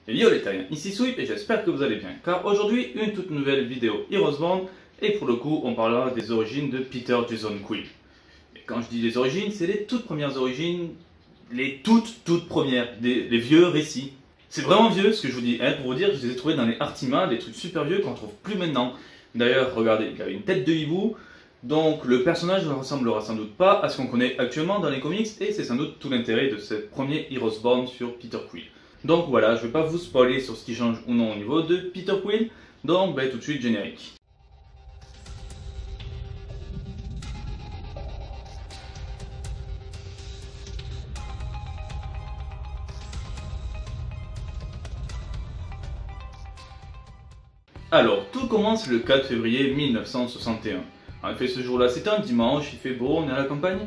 Et yo les terriens, ici Sweep et j'espère que vous allez bien, car aujourd'hui une toute nouvelle vidéo Heroes Band, et pour le coup on parlera des origines de Peter Jason Quill. Et quand je dis les origines, c'est les toutes premières origines, les toutes premières, les vieux récits. C'est vraiment vieux ce que je vous dis, hein, pour vous dire, je les ai trouvés dans les Artima, des trucs super vieux qu'on trouve plus maintenant. D'ailleurs, regardez, il avait une tête de hibou, donc le personnage ne ressemblera sans doute pas à ce qu'on connaît actuellement dans les comics, et c'est sans doute tout l'intérêt de ce premier Heroes Band sur Peter Quill. Donc voilà, je ne vais pas vous spoiler sur ce qui change ou non au niveau de Peter Quill, donc tout de suite générique. Alors, tout commence le 4 février 1961. En effet, ce jour-là, c'est un dimanche, il fait beau, on est à la campagne,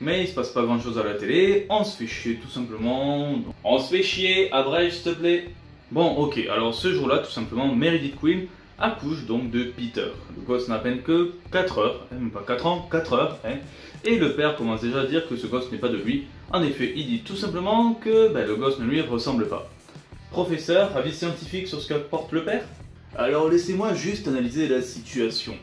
mais il se passe pas grand-chose à la télé, on se fait chier tout simplement. On se fait chier, abrège s'il te plaît. Bon, ok, alors ce jour-là, tout simplement, Meredith Quill accouche donc de Peter. Le gosse n'a à peine que 4 heures, même pas 4 ans, 4 heures, hein. Et le père commence déjà à dire que ce gosse n'est pas de lui. En effet, il dit tout simplement que le gosse ne lui ressemble pas. Professeur, avis scientifique sur ce qu'apporte le père? Alors laissez-moi juste analyser la situation.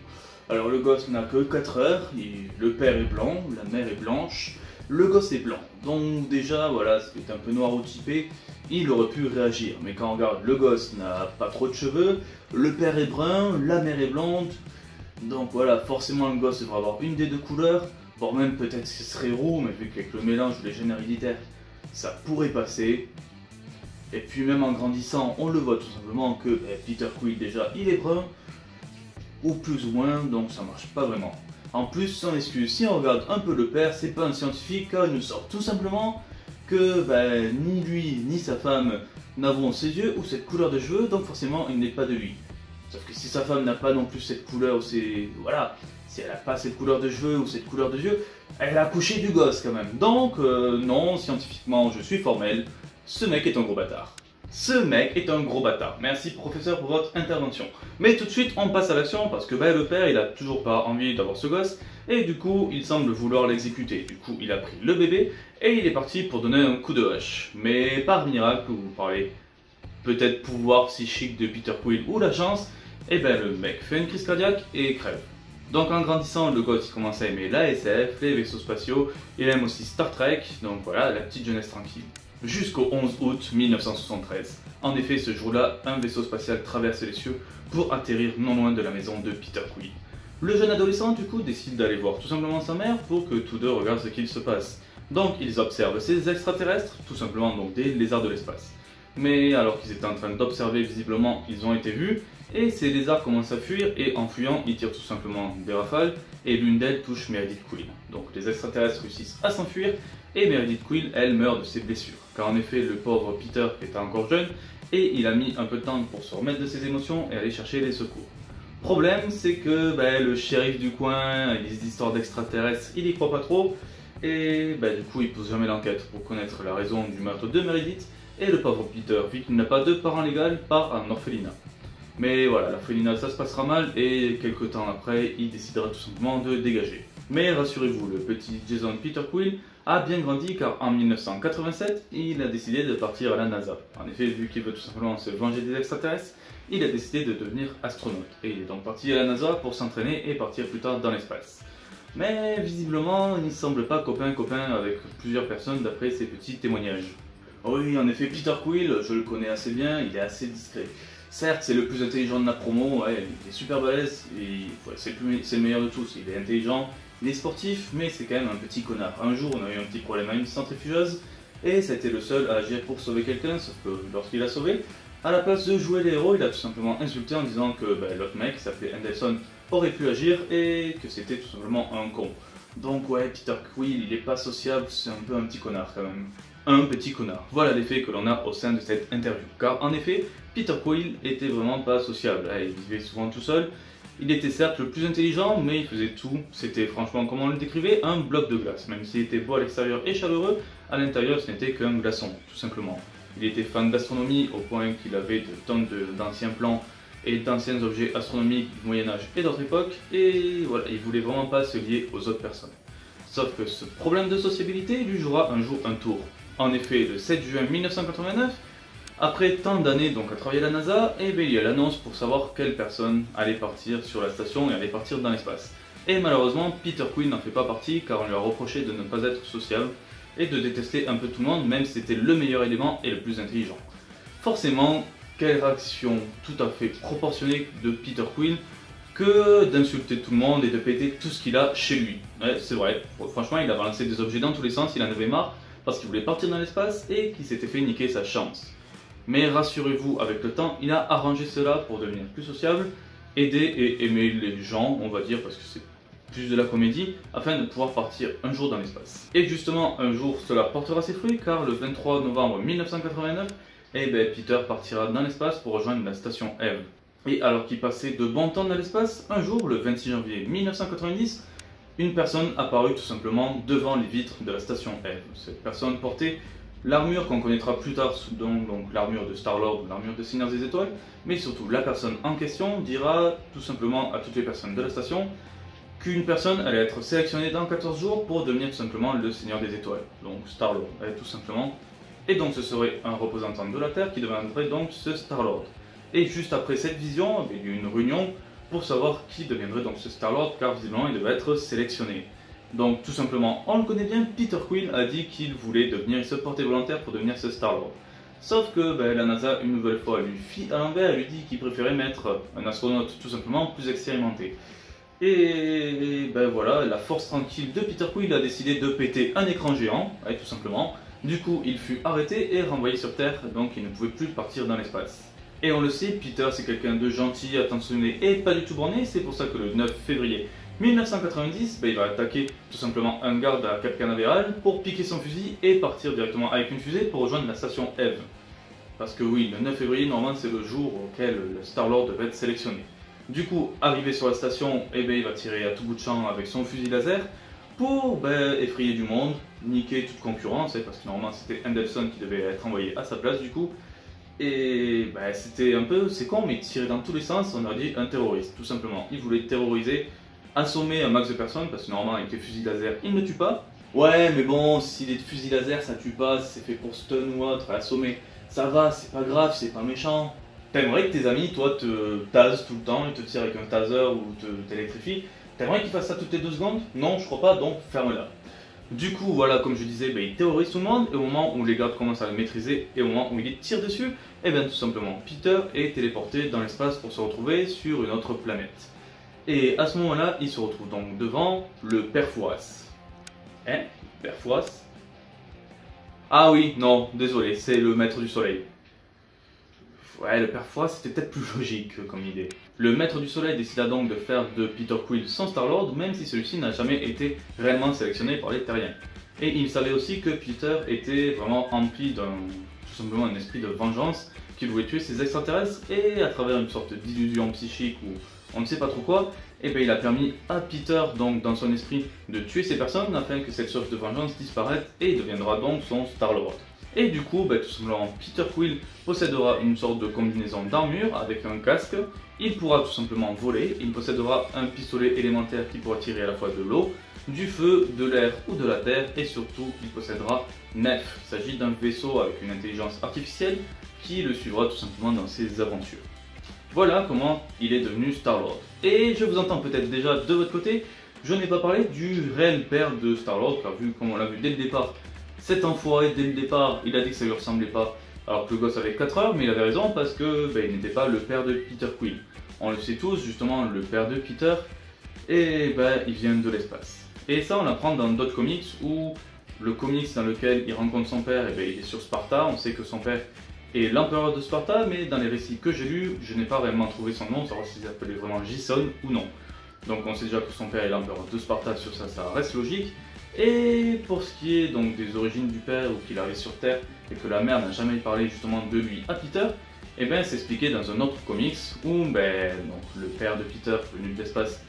Alors le gosse n'a que 4 heures, le père est blanc, la mère est blanche, le gosse est blanc. Donc déjà voilà, c'est un peu noir-typé, il aurait pu réagir. Mais quand on regarde, le gosse n'a pas trop de cheveux, le père est brun, la mère est blonde. Donc voilà, forcément le gosse devrait avoir une des deux couleurs, voire même peut-être ce serait roux, mais vu qu'avec le mélange des gènes héréditaires, ça pourrait passer. Et puis même en grandissant, on le voit tout simplement que Peter Quill déjà il est brun, ou plus ou moins, donc ça marche pas vraiment. En plus, sans excuse, si on regarde un peu le père, c'est pas un scientifique, car il nous sort tout simplement que ni lui ni sa femme n'avons ses yeux ou cette couleur de cheveux, donc forcément il n'est pas de lui. Sauf que si sa femme n'a pas non plus cette couleur, ou c'est... voilà, si elle n'a pas cette couleur de cheveux ou cette couleur de yeux, elle a accouché du gosse quand même. Donc non, scientifiquement je suis formel. Ce mec est un gros bâtard. Ce mec est un gros bâtard. Merci professeur pour votre intervention. Mais tout de suite on passe à l'action parce que le père il a toujours pas envie d'avoir ce gosse et du coup il semble vouloir l'exécuter. Du coup il a pris le bébé et il est parti pour donner un coup de hache. Mais par miracle, vous parlez peut-être pouvoir psychique de Peter Quill ou la chance, et le mec fait une crise cardiaque et crève. Donc en grandissant, le gosse il commence à aimer la SF, les vaisseaux spatiaux, il aime aussi Star Trek, donc voilà, la petite jeunesse tranquille. Jusqu'au 11 août 1973. En effet, ce jour-là, un vaisseau spatial traverse les cieux pour atterrir non loin de la maison de Peter Quill. Le jeune adolescent, du coup, décide d'aller voir tout simplement sa mère pour que tous deux regardent ce qu'il se passe. Donc, ils observent ces extraterrestres, tout simplement donc des lézards de l'espace. Mais alors qu'ils étaient en train d'observer, visiblement, ils ont été vus, et ces lézards commencent à fuir, et en fuyant, ils tirent tout simplement des rafales, et l'une d'elles touche Meredith Quill. Donc les extraterrestres réussissent à s'enfuir, et Meredith Quill, elle, meurt de ses blessures. Car en effet, le pauvre Peter était encore jeune, et il a mis un peu de temps pour se remettre de ses émotions et aller chercher les secours. Problème, c'est que le shérif du coin, les histoires d'extraterrestres, il y croit pas trop, et du coup il pousse jamais l'enquête pour connaître la raison du meurtre de Meredith, et le pauvre Peter, vu qu'il n'a pas de parents légaux, part en orphelinat. Mais voilà, l'orphelinat ça se passera mal, et quelques temps après, il décidera tout simplement de dégager. Mais rassurez-vous, le petit Jason Peter Quill a bien grandi car en 1987, il a décidé de partir à la NASA. En effet, vu qu'il veut tout simplement se venger des extraterrestres, il a décidé de devenir astronaute. Et il est donc parti à la NASA pour s'entraîner et partir plus tard dans l'espace. Mais visiblement, il ne semble pas copain avec plusieurs personnes d'après ses petits témoignages. Oui, en effet, Peter Quill, je le connais assez bien, il est assez discret. Certes, c'est le plus intelligent de la promo, ouais, il est super balèze, c'est le meilleur de tous, il est intelligent, il est sportif, mais c'est quand même un petit connard. Un jour, on a eu un petit problème à une centrifugeuse, et ça a été le seul à agir pour sauver quelqu'un, sauf que lorsqu'il a sauvé, à la place de jouer les héros, il a tout simplement insulté en disant que l'autre mec, qui s'appelait Anderson, aurait pu agir, et que c'était tout simplement un con. Donc ouais, Peter Quill, il est pas sociable, c'est un peu un petit connard quand même. Un petit connard. Voilà les faits que l'on a au sein de cette interview. Car en effet, Peter Quill était vraiment pas sociable. Il vivait souvent tout seul. Il était certes le plus intelligent, mais il faisait tout. C'était franchement, comme on le décrivait, un bloc de glace. Même s'il était beau à l'extérieur et chaleureux, à l'intérieur ce n'était qu'un glaçon, tout simplement. Il était fan d'astronomie au point qu'il avait de tonnes d'anciens plans et d'anciens objets astronomiques du Moyen-Âge et d'autres époques. Et voilà, il voulait vraiment pas se lier aux autres personnes. Sauf que ce problème de sociabilité lui jouera un jour un tour. En effet, le 7 juin 1989, Après tant d'années donc à travailler à la NASA, il y a l'annonce pour savoir quelle personne allait partir sur la station et allait partir dans l'espace. Et malheureusement, Peter Quill n'en fait pas partie car on lui a reproché de ne pas être sociable et de détester un peu tout le monde, même si c'était le meilleur élément et le plus intelligent. Forcément, quelle réaction tout à fait proportionnée de Peter Quill que d'insulter tout le monde et de péter tout ce qu'il a chez lui. Ouais, c'est vrai, franchement il a balancé des objets dans tous les sens, il en avait marre parce qu'il voulait partir dans l'espace et qu'il s'était fait niquer sa chance. Mais rassurez-vous, avec le temps, il a arrangé cela pour devenir plus sociable, aider et aimer les gens, on va dire, parce que c'est plus de la comédie, afin de pouvoir partir un jour dans l'espace. Et justement, un jour, cela portera ses fruits, car le 23 novembre 1989, Peter partira dans l'espace pour rejoindre la station Eve. Et alors qu'il passait de bon temps dans l'espace, un jour, le 26 janvier 1990, une personne apparut tout simplement devant les vitres de la station Eve. Cette personne portait l'armure qu'on connaîtra plus tard sous donc l'armure de Star-Lord ou l'armure de Seigneur des Étoiles, mais surtout la personne en question dira tout simplement à toutes les personnes de la station qu'une personne allait être sélectionnée dans 14 jours pour devenir tout simplement le Seigneur des Étoiles, donc Star-Lord, tout simplement. Et donc ce serait un représentant de la Terre qui deviendrait donc ce Star-Lord. Et juste après cette vision, il y a eu une réunion pour savoir qui deviendrait donc ce Star-Lord, car visiblement il devait être sélectionné. Donc tout simplement, on le connaît bien, Peter Quill a dit qu'il voulait devenir, il se portait volontaire pour devenir ce Star-Lord. Sauf que la NASA, une nouvelle fois, lui fit à l'envers, lui dit qu'il préférait mettre un astronaute tout simplement plus expérimenté. Et voilà, la force tranquille de Peter Quill a décidé de péter un écran géant, tout simplement. Du coup, il fut arrêté et renvoyé sur Terre, donc il ne pouvait plus partir dans l'espace. Et on le sait, Peter c'est quelqu'un de gentil, attentionné et pas du tout borné, c'est pour ça que le 9 février 1990, il va attaquer tout simplement un garde à Cap Canaveral pour piquer son fusil et partir directement avec une fusée pour rejoindre la station Eve. Parce que oui, le 9 février, normalement c'est le jour auquel le Star-Lord devait être sélectionné. Du coup, arrivé sur la station, il va tirer à tout bout de champ avec son fusil laser pour effrayer du monde, niquer toute concurrence, parce que normalement c'était Henderson qui devait être envoyé à sa place du coup. Et c'était un peu, c'est con, mais il tirait dans tous les sens, on aurait dit un terroriste, tout simplement. Il voulait terroriser, assommer un max de personnes, parce que normalement avec les fusils laser, il ne tue pas. Ouais, mais bon, si les fusils laser ça tue pas, c'est fait pour stun ou autre, assommer, ça va, c'est pas grave, c'est pas méchant. T'aimerais que tes amis, toi, te tasent tout le temps, ils te tirent avec un taser ou t'électrifient. T'aimerais qu'ils fassent ça toutes les 2 secondes? Non, je crois pas, donc ferme-la. Du coup, voilà, comme je disais, il terrorise tout le monde, et au moment où les gardes commencent à le maîtriser, et au moment où il les tire dessus, tout simplement, Peter est téléporté dans l'espace pour se retrouver sur une autre planète. Et à ce moment-là, il se retrouve donc devant le Père Fouras. Père Fouras? Ah oui, non, désolé, c'est le Maître du Soleil. Ouais, le Père Fouras c'était peut-être plus logique comme idée. Le Maître du Soleil décida donc de faire de Peter Quill son Star-Lord, même si celui-ci n'a jamais été réellement sélectionné par les Terriens. Et il savait aussi que Peter était vraiment empli tout simplement un esprit de vengeance, qu'il voulait tuer ses extraterrestres, et à travers une sorte d'illusion psychique ou on ne sait pas trop quoi, il a permis à Peter, donc dans son esprit, de tuer ces personnes afin que cette source de vengeance disparaisse et deviendra donc son Star-Lord. Et du coup, tout simplement, Peter Quill possédera une sorte de combinaison d'armure avec un casque, il pourra tout simplement voler, il possédera un pistolet élémentaire qui pourra tirer à la fois de l'eau, du feu, de l'air ou de la terre, et surtout, il possédera Nef. Il s'agit d'un vaisseau avec une intelligence artificielle qui le suivra tout simplement dans ses aventures. Voilà comment il est devenu Star-Lord. Et je vous entends peut-être déjà de votre côté, je n'ai pas parlé du réel père de Star-Lord, car vu comme on l'a vu dès le départ, cet enfoiré, dès le départ, il a dit que ça lui ressemblait pas, alors que le gosse avait 4 heures, mais il avait raison parce que il n'était pas le père de Peter Quill. On le sait tous, justement, le père de Peter, et il vient de l'espace. Et ça, on l'apprend dans d'autres comics, où le comics dans lequel il rencontre son père, il est sur Sparta, on sait que son père est l'empereur de Sparta, mais dans les récits que j'ai lus, je n'ai pas vraiment trouvé son nom, savoir s'il s'appelait vraiment Jason ou non. Donc on sait déjà que son père est l'empereur de Sparta, sur ça, ça reste logique. Et pour ce qui est donc des origines du père, ou qu'il arrive sur Terre et que la mère n'a jamais parlé justement de lui à Peter, c'est expliqué dans un autre comics où donc, le père de Peter, venu de l'espace,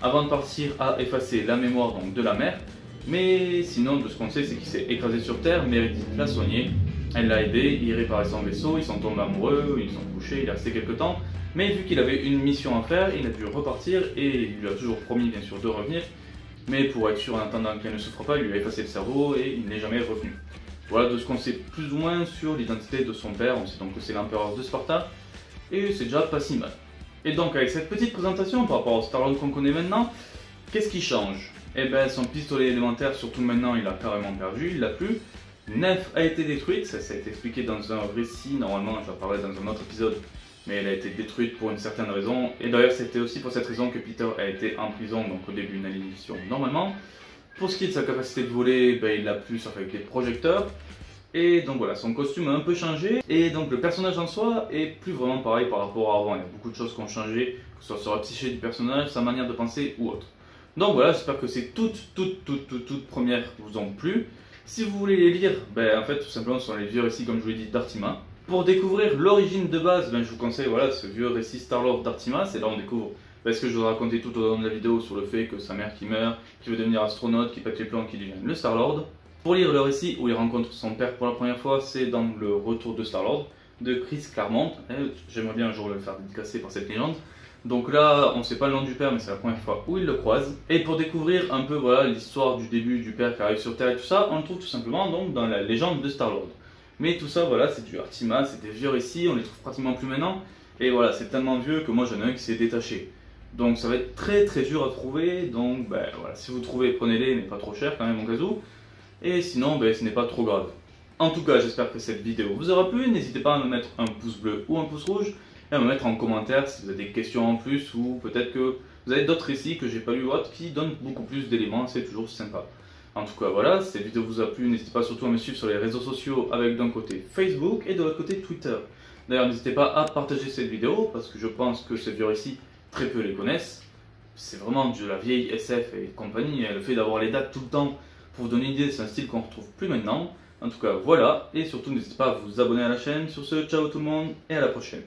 avant de partir, a effacé la mémoire donc, de la mère, mais sinon de ce qu'on sait c'est qu'il s'est écrasé sur Terre, Meredith l'a soigné, elle l'a aidé, il réparait son vaisseau, ils sont tombés amoureux, ils sont couchés, il est resté quelques temps, mais vu qu'il avait une mission à faire, il a dû repartir et il lui a toujours promis bien sûr de revenir. Mais pour être sûr en attendant qu'elle ne souffre pas, il lui a effacé le cerveau et il n'est jamais revenu. Voilà de ce qu'on sait plus ou moins sur l'identité de son père. On sait donc que c'est l'empereur de Sparta, et c'est déjà pas si mal. Et donc avec cette petite présentation par rapport au Star-Lord qu'on connaît maintenant, qu'est-ce qui change? Eh ben son pistolet élémentaire, surtout maintenant, il a carrément perdu, il l'a plus. Nef a été détruite, ça a été expliqué dans un récit, normalement j'en parlerai dans un autre épisode, mais elle a été détruite pour une certaine raison. Et d'ailleurs c'était aussi pour cette raison que Peter a été en prison, donc au début d'une émission normalement. Pour ce qui est de sa capacité de voler, ben, il l'a plus sauf avec les projecteurs. Et donc voilà, son costume a un peu changé, et donc le personnage en soi est plus vraiment pareil par rapport à avant. Il y a beaucoup de choses qui ont changé, que ce soit sur la psyché du personnage, sa manière de penser ou autre. Donc voilà, j'espère que ces toutes premières vous ont plu. Si vous voulez les lire, ben en fait tout simplement ce sont les vieux récits comme je vous l'ai dit d'Artima. Pour découvrir l'origine de base, ben, je vous conseille voilà, ce vieux récit Star-Lord d'Artima, c'est là on découvre ce que je vous ai raconté tout au long de la vidéo sur le fait que sa mère qui meurt, qui veut devenir astronaute, qui pète les plombs, qui devient le Star-Lord. Pour lire le récit où il rencontre son père pour la première fois, c'est dans le Retour de Star-Lord de Chris Claremont. J'aimerais bien un jour le faire dédicacer par cette légende. Donc là, on ne sait pas le nom du père, mais c'est la première fois où il le croise. Et pour découvrir un peu voilà l'histoire du début du père qui arrive sur Terre et tout ça, on le trouve tout simplement donc dans la légende de Star-Lord. Mais tout ça, voilà, c'est du Artima, c'est des vieux récits, on les trouve pratiquement plus maintenant. Et voilà, c'est tellement vieux que moi j'en ai un qui s'est détaché. Donc ça va être très dur à trouver. Donc ben, voilà, si vous trouvez, prenez-les, mais pas trop cher quand même au cas où. Et sinon, ben, ce n'est pas trop grave. En tout cas, j'espère que cette vidéo vous aura plu. N'hésitez pas à me mettre un pouce bleu ou un pouce rouge. Et à me mettre en commentaire si vous avez des questions en plus, ou peut-être que vous avez d'autres récits que j'ai pas lu ou autres qui donnent beaucoup plus d'éléments, c'est toujours sympa. En tout cas voilà, si cette vidéo vous a plu, n'hésitez pas surtout à me suivre sur les réseaux sociaux avec d'un côté Facebook et de l'autre côté Twitter. D'ailleurs n'hésitez pas à partager cette vidéo parce que je pense que ces vieux récits, très peu les connaissent. C'est vraiment de la vieille SF et compagnie, et le fait d'avoir les dates tout le temps pour vous donner une idée, c'est un style qu'on retrouve plus maintenant. En tout cas voilà, et surtout n'hésitez pas à vous abonner à la chaîne. Sur ce, ciao tout le monde et à la prochaine.